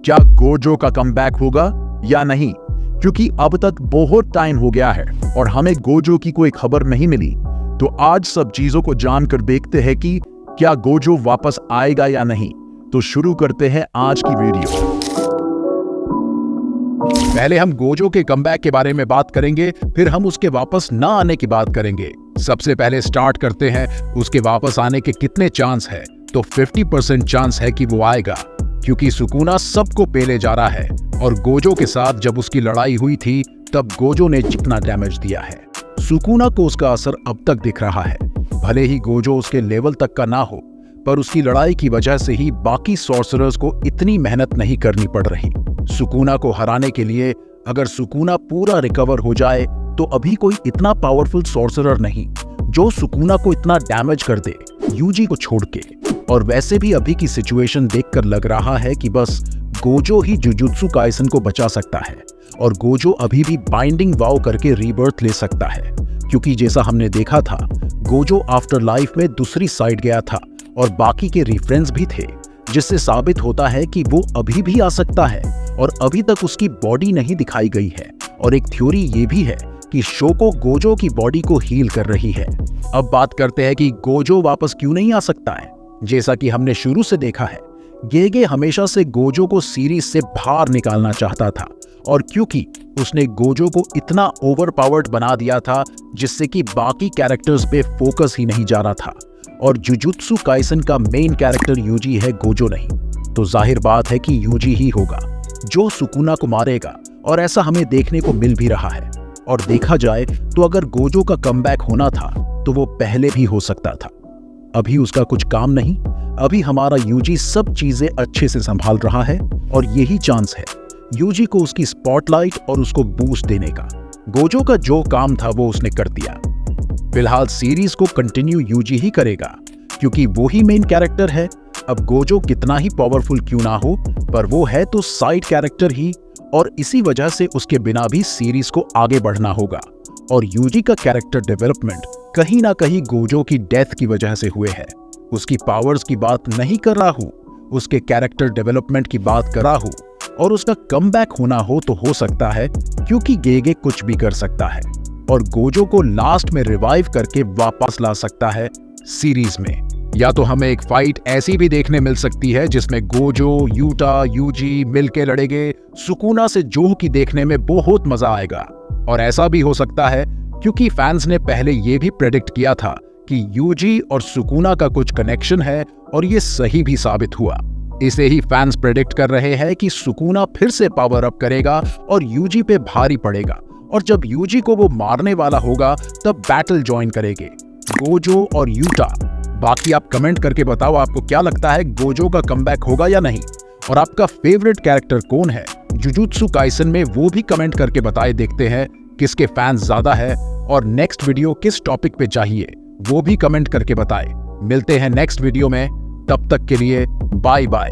क्या गोजो का कमबैक होगा या नहीं, क्योंकि अब तक बहुत टाइम हो गया है और हमें गोजो की कोई खबर नहीं मिली। तो आज सब चीजों को जानकर देखते हैं कि क्या गोजो वापस आएगा या नहीं। तो शुरू करते हैं आज की वीडियो। पहले हम गोजो के कमबैक के बारे में बात करेंगे, फिर हम उसके वापस ना आने की बात करेंगे। सबसे पहले स्टार्ट करते हैं उसके वापस आने के कितने चांस है। तो 50% चांस है कि वो आएगा, क्योंकि सुकुना सबको पेले जा रहा है और गोजो के साथ जब उसकी लड़ाई हुई थी तब गोजो ने जितना डैमेज दिया है, सुकुना को उसका असर अब तक दिख रहा है। भले ही गोजो उसके लेवल तक का ना हो, पर उसकी लड़ाई की वजह से ही बाकी सॉर्सरर्स को इतनी मेहनत नहीं करनी पड़ रही। सुकुना को हराने के लिए अगर सुकुना पूरा रिकवर हो जाए तो अभी कोई इतना पावरफुल सॉर्सरर नहीं जो सुकुना को इतना डैमेज कर दे यूजी को छोड़ के। और वैसे भी अभी की सिचुएशन देखकर लग रहा है कि बस गोजो ही जुजुत्सु काइसन को बचा सकता है और गोजो अभी भी बाइंडिंग वाव करके रीबर्थ ले सकता है, क्योंकि जैसा हमने देखा था गोजो आफ्टर लाइफ में दूसरी साइड गया था और बाकी के रेफरेंस भी थे, जिससे साबित होता है कि वो अभी भी आ सकता है और अभी तक उसकी बॉडी नहीं दिखाई गई है। और एक थ्योरी ये भी है कि शोको गोजो की बॉडी को हील कर रही है। अब बात करते हैं कि गोजो वापस क्यों नहीं आ सकता है। जैसा कि हमने शुरू से देखा है, गेगे हमेशा से गोजो को सीरीज से बाहर निकालना चाहता था, और क्योंकि उसने गोजो को इतना ओवरपावर्ड बना दिया था जिससे कि बाकी कैरेक्टर्स पे फोकस ही नहीं जा रहा था, और जुजुत्सु काइसन का मेन कैरेक्टर यूजी है, गोजो नहीं, तो जाहिर बात है कि यूजी ही होगा जो सुकुना को मारेगा। और ऐसा हमें देखने को मिल भी रहा है। और देखा जाए तो अगर गोजो का कमबैक होना था तो वो पहले भी हो सकता था। अभी उसका कुछ काम नहीं, अभी हमारा यूजी सब चीजें अच्छे से संभाल रहा है और यही चांस है यूजी को उसकी स्पॉटलाइट और उसको बूस्ट देने का। गोजो का जो काम था वो उसने कर दिया। फिलहाल सीरीज को कंटिन्यू यूजी ही करेगा, क्योंकि वो ही मेन कैरेक्टर है। अब गोजो कितना ही पावरफुल क्यों ना हो, पर वो है तो साइड कैरेक्टर ही, और इसी वजह से उसके बिना भी सीरीज को आगे बढ़ना होगा। और यूजी का कैरेक्टर डेवलपमेंट कहीं ना कहीं गोजो की डेथ की वजह से हुए है। उसकी पावर्स की बात नहीं कर रहा हूं, उसके कैरेक्टर डेवलपमेंट की बात कर रहा हूं। और उसका कमबैक होना हो तो हो सकता है, क्योंकि गेगे कुछ भी कर सकता है और गोजो को लास्ट में रिवाइव करके वापस ला सकता है सीरीज में। या तो हमें एक फाइट ऐसी भी देखने मिल सकती है जिसमें गोजो, यूटा, यूजी मिलके लड़ेंगे सुकुना से, जो कि देखने में बहुत मजा आएगा। और ऐसा भी हो सकता है क्योंकि फैंस ने पहले ये भी प्रेडिक्ट किया था कि यूजी और सुकुना का कुछ कनेक्शन है, और ये सही भी साबित हुआ। इसे ही फैंस प्रेडिक्ट कर रहे हैं कि सुकुना फिर से पावर अप करेगा और यूजी पे भारी पड़ेगा, और जब यूजी को वो मारने वाला होगा तब बैटल ज्वाइन करेंगे गोजो और यूटा। बाकी आप कमेंट करके बताओ आपको क्या लगता है, गोजो का कमबैक होगा या नहीं, और आपका फेवरेट कैरेक्टर कौन है जुजुत्सु काइसन में, वो भी कमेंट करके बताए। देखते हैं किसके फैंस ज्यादा है और नेक्स्ट वीडियो किस टॉपिक पे चाहिए, वो भी कमेंट करके बताए। मिलते हैं नेक्स्ट वीडियो में, तब तक के लिए बाय बाय।